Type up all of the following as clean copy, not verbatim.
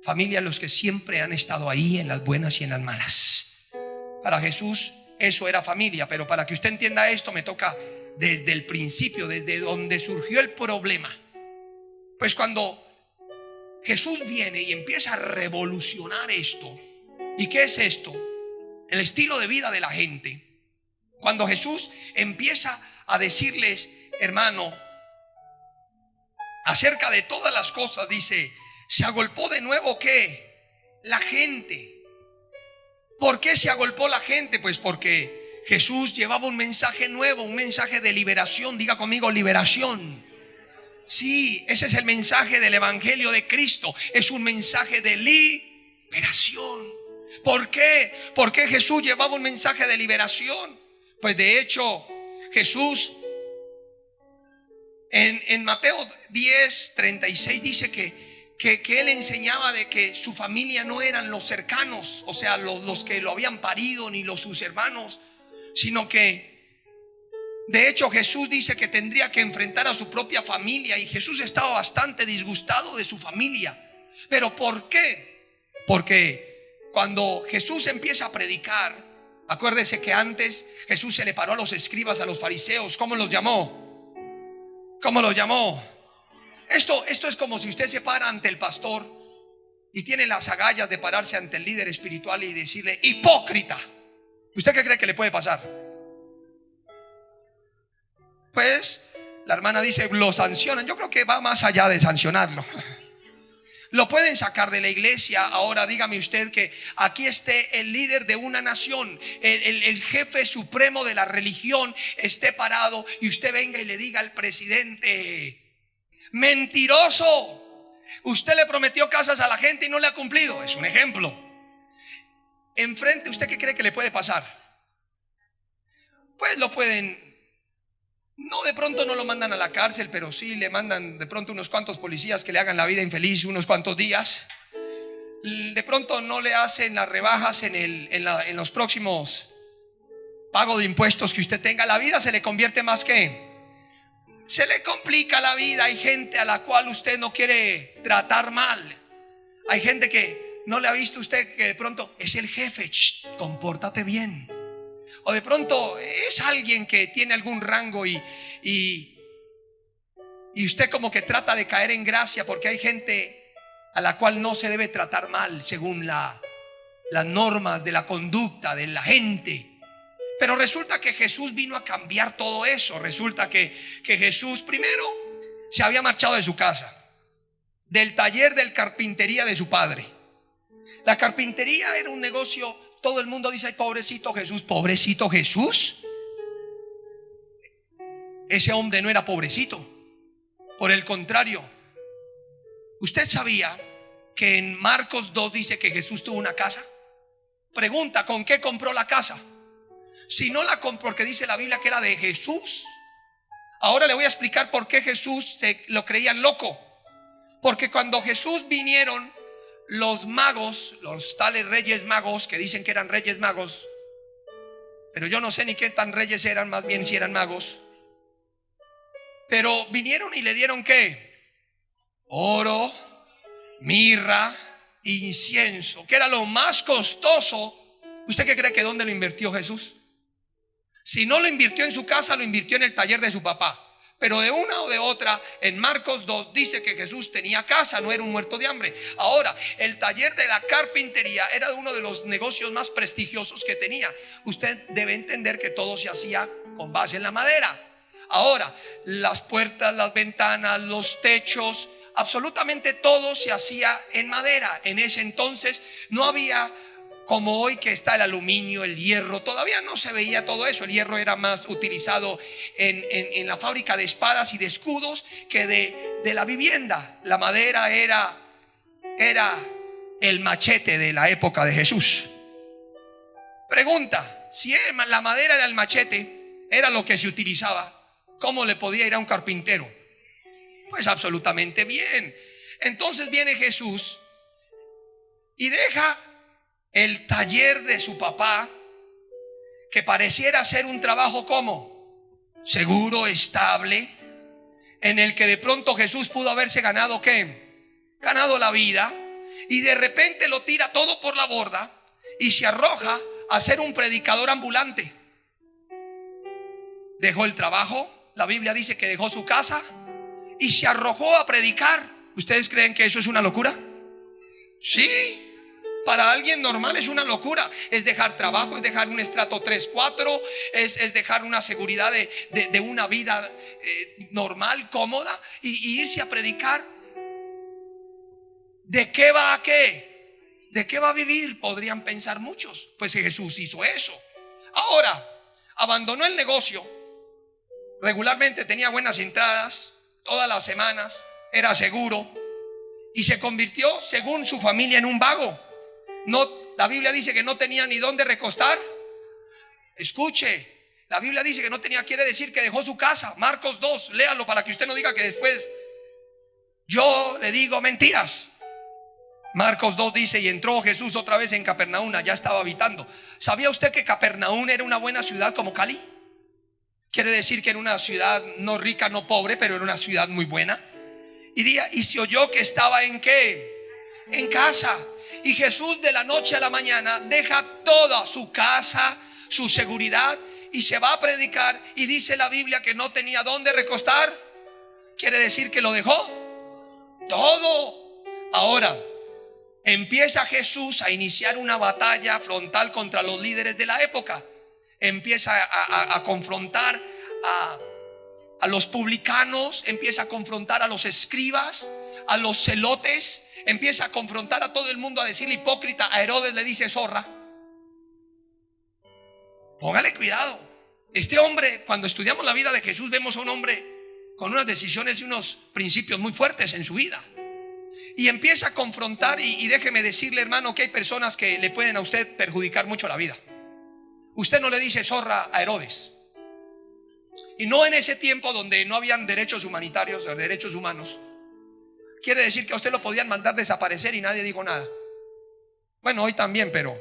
Familia, los que siempre han estado ahí en las buenas y en las malas. Para Jesús eso era familia. Pero para que usted entienda esto, me toca desde el principio, desde donde surgió el problema. Pues cuando Jesús viene y empieza a revolucionar esto. ¿Y qué es esto? El estilo de vida de la gente. Cuando Jesús empieza a decirles, hermano, acerca de todas las cosas, dice, se agolpó de nuevo ¿qué? La gente. ¿Por qué se agolpó la gente? Pues porque Jesús llevaba un mensaje nuevo, un mensaje de liberación. Diga conmigo, liberación. Sí, ese es el mensaje del Evangelio de Cristo. Es un mensaje de liberación. ¿Por qué? ¿Por qué Jesús llevaba un mensaje de liberación? Pues de hecho Jesús en Mateo 10:36 dice que él enseñaba de que su familia no eran los cercanos, o sea, los que lo habían parido, ni sus hermanos, sino que de hecho Jesús dice que tendría que enfrentar a su propia familia. Y Jesús estaba bastante disgustado de su familia. ¿Pero por qué? Porque cuando Jesús empieza a predicar, acuérdese que antes Jesús se le paró a los escribas, a los fariseos. ¿Cómo los llamó? ¿Cómo los llamó? Esto es como si usted se para ante el pastor y tiene las agallas de pararse ante el líder espiritual y decirle hipócrita. ¿Usted qué cree que le puede pasar? Pues la hermana dice, lo sancionan. Yo creo que va más allá de sancionarlo. Lo pueden sacar de la iglesia. Ahora dígame usted que aquí esté el líder de una nación, el jefe supremo de la religión, esté parado y usted venga y le diga al presidente, mentiroso, usted le prometió casas a la gente y no le ha cumplido. Es un ejemplo. Enfrente, ¿usted qué cree que le puede pasar? Pues lo pueden, no, de pronto no lo mandan a la cárcel, pero sí le mandan de pronto unos cuantos policías que le hagan la vida infeliz unos cuantos días. De pronto no le hacen las rebajas en los próximos pago de impuestos que usted tenga. La vida se le convierte más que, se le complica la vida. Hay gente a la cual usted no quiere tratar mal. Hay gente que no le ha visto usted que de pronto es el jefe, compórtate bien. O de pronto es alguien que tiene algún rango y usted como que trata de caer en gracia, porque hay gente a la cual no se debe tratar mal según las normas de la conducta de la gente. Pero resulta que Jesús vino a cambiar todo eso. Resulta que Jesús primero se había marchado de su casa, del taller de carpintería de su padre. La carpintería era un negocio. Todo el mundo dice, ay, pobrecito Jesús. Pobrecito Jesús. Ese hombre no era pobrecito. Por el contrario, ¿usted sabía que en Marcos 2 dice que Jesús tuvo una casa? Pregunta, ¿con qué compró la casa? Si no la compró, porque dice la Biblia que era de Jesús. Ahora le voy a explicar por qué Jesús lo creían loco. Porque cuando Jesús vinieron los magos, los tales reyes magos, que dicen que eran reyes magos, pero yo no sé ni qué tan reyes eran, más bien si eran magos. Pero vinieron y le dieron ¿qué? Oro, mirra, incienso, que era lo más costoso. ¿Usted qué cree que dónde lo invirtió Jesús? Si no lo invirtió en su casa, lo invirtió en el taller de su papá. Pero de una o de otra, en Marcos 2 dice que Jesús tenía casa, no era un muerto de hambre. Ahora, el taller de la carpintería era uno de los negocios más prestigiosos que tenía. Usted debe entender que todo se hacía con base en la madera. Ahora, las puertas, las ventanas, los techos, absolutamente todo se hacía en madera. En ese entonces no había como hoy que está el aluminio, el hierro. Todavía no se veía todo eso. El hierro era más utilizado en la fábrica de espadas y de escudos que de la vivienda. La madera era el machete de la época de Jesús. Pregunta, si la madera era el machete, era lo que se utilizaba, ¿cómo le podía ir a un carpintero? Pues absolutamente bien. Entonces viene Jesús y deja el taller de su papá, que pareciera ser un trabajo como seguro, estable, en el que de pronto Jesús pudo haberse ganado ¿qué? Ganado la vida. y de repente lo tira todo por la borda y se arroja a ser un predicador ambulante. Dejó el trabajo, la Biblia dice que dejó su casa y se arrojó a predicar. ¿Ustedes creen que eso es una locura? Sí. Para alguien normal es una locura. Es dejar trabajo, es dejar un estrato 3, 4, es dejar una seguridad de una vida normal, cómoda, y irse a predicar. ¿De qué va a qué? ¿De qué va a vivir? Podrían pensar muchos. Pues Jesús hizo eso. Ahora, abandonó el negocio. Regularmente tenía buenas entradas todas las semanas, era seguro, y se convirtió, según su familia, en un vago. No, la Biblia dice que no tenía ni dónde recostar. Escuche, la Biblia dice que no tenía, quiere decir que dejó su casa. Marcos 2, léalo para que usted no diga que después yo le digo mentiras. Marcos 2 dice: y entró Jesús otra vez en Capernaum, ya estaba habitando. ¿Sabía usted que Capernaum era una buena ciudad como Cali? Quiere decir que era una ciudad no rica, no pobre, pero era una ciudad muy buena. Y se oyó que estaba ¿en qué? En casa. Y Jesús de la noche a la mañana deja toda su casa, su seguridad, y se va a predicar. Y dice la Biblia que no tenía dónde recostar. Quiere decir que lo dejó todo. Ahora empieza Jesús a iniciar una batalla frontal contra los líderes de la época. Empieza a confrontar a los publicanos, empieza a confrontar a los escribas, a los celotes, empieza a confrontar a todo el mundo, a decirle hipócrita. A Herodes le dice zorra. Póngale cuidado. Este hombre, cuando estudiamos la vida de Jesús, vemos a un hombre con unas decisiones y unos principios muy fuertes en su vida. Y empieza a confrontar, y déjeme decirle, hermano, que hay personas que le pueden a usted perjudicar mucho la vida. Usted no le dice zorra a Herodes. Y no en ese tiempo donde no habían derechos humanitarios o derechos humanos. Quiere decir que a usted lo podían mandar desaparecer y nadie dijo nada. Bueno, hoy también, pero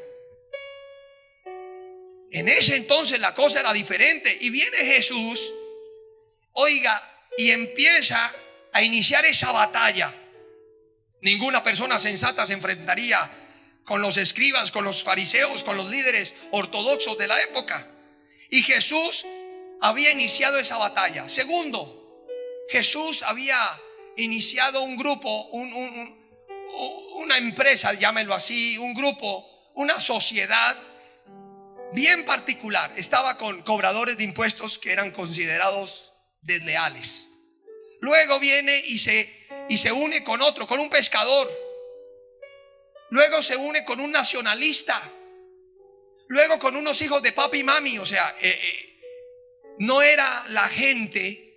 en ese entonces la cosa era diferente. Y viene Jesús, oiga, y empieza a iniciar esa batalla. Ninguna persona sensata se enfrentaría con los escribas, con los fariseos, con los líderes ortodoxos de la época. Y Jesús había iniciado esa batalla. Segundo, Jesús había iniciado un grupo, una empresa, llámelo así, un grupo, una sociedad bien particular. Estaba con cobradores de impuestos que eran considerados desleales. Luego viene y se une con otro, con un pescador. Luego se une con un nacionalista. Luego con unos hijos de papi y mami. O sea, no era la gente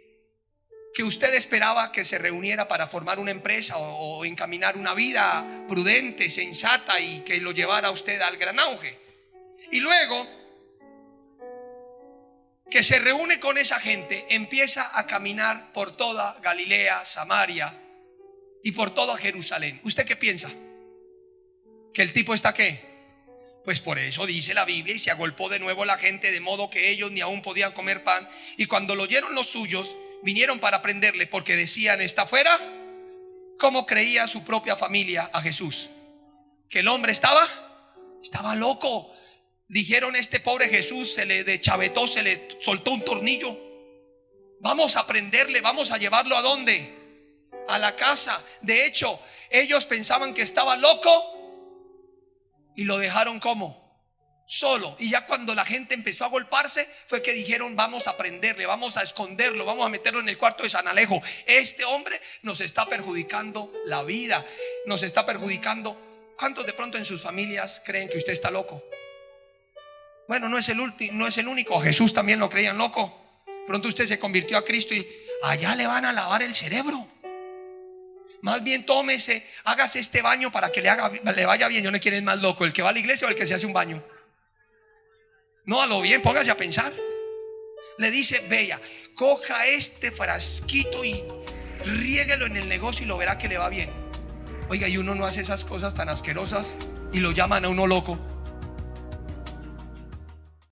que usted esperaba que se reuniera para formar una empresa o encaminar una vida prudente, sensata, y que lo llevara a usted al gran auge. Y luego que se reúne con esa gente, empieza a caminar por toda Galilea, Samaria y por toda Jerusalén. ¿Usted qué piensa? ¿Que el tipo está qué? Pues por eso dice la Biblia: y se agolpó de nuevo la gente, de modo que ellos ni aún podían comer pan. Y cuando lo oyeron los suyos, vinieron para prenderle, porque decían: ¿está fuera? ¿Cómo creía su propia familia a Jesús? ¿Que el hombre estaba loco? Dijeron: este pobre Jesús se le deschavetó, se le soltó un tornillo. Vamos a prenderle, vamos a llevarlo ¿a dónde? A la casa. De hecho, ellos pensaban que estaba loco y lo dejaron ¿cómo? Solo. Y ya cuando la gente empezó a agolparse, fue que dijeron: vamos a prenderle, vamos a esconderlo, vamos a meterlo en el cuarto de San Alejo. Este hombre nos está perjudicando la vida, nos está perjudicando. ¿Cuántos de pronto en sus familias creen que usted está loco? Bueno, no es el único. A Jesús también lo creían loco. Pronto usted se convirtió a Cristo y allá le van a lavar el cerebro. Más bien tómese, hágase este baño para que le vaya bien. Yo no quiero, es más loco, el que va a la iglesia o el que se hace un baño. No, a lo bien, póngase a pensar. Le dice: vea, coja este frasquito y riéguelo en el negocio y lo verá que le va bien. Oiga, y uno no hace esas cosas tan asquerosas y lo llaman a uno loco.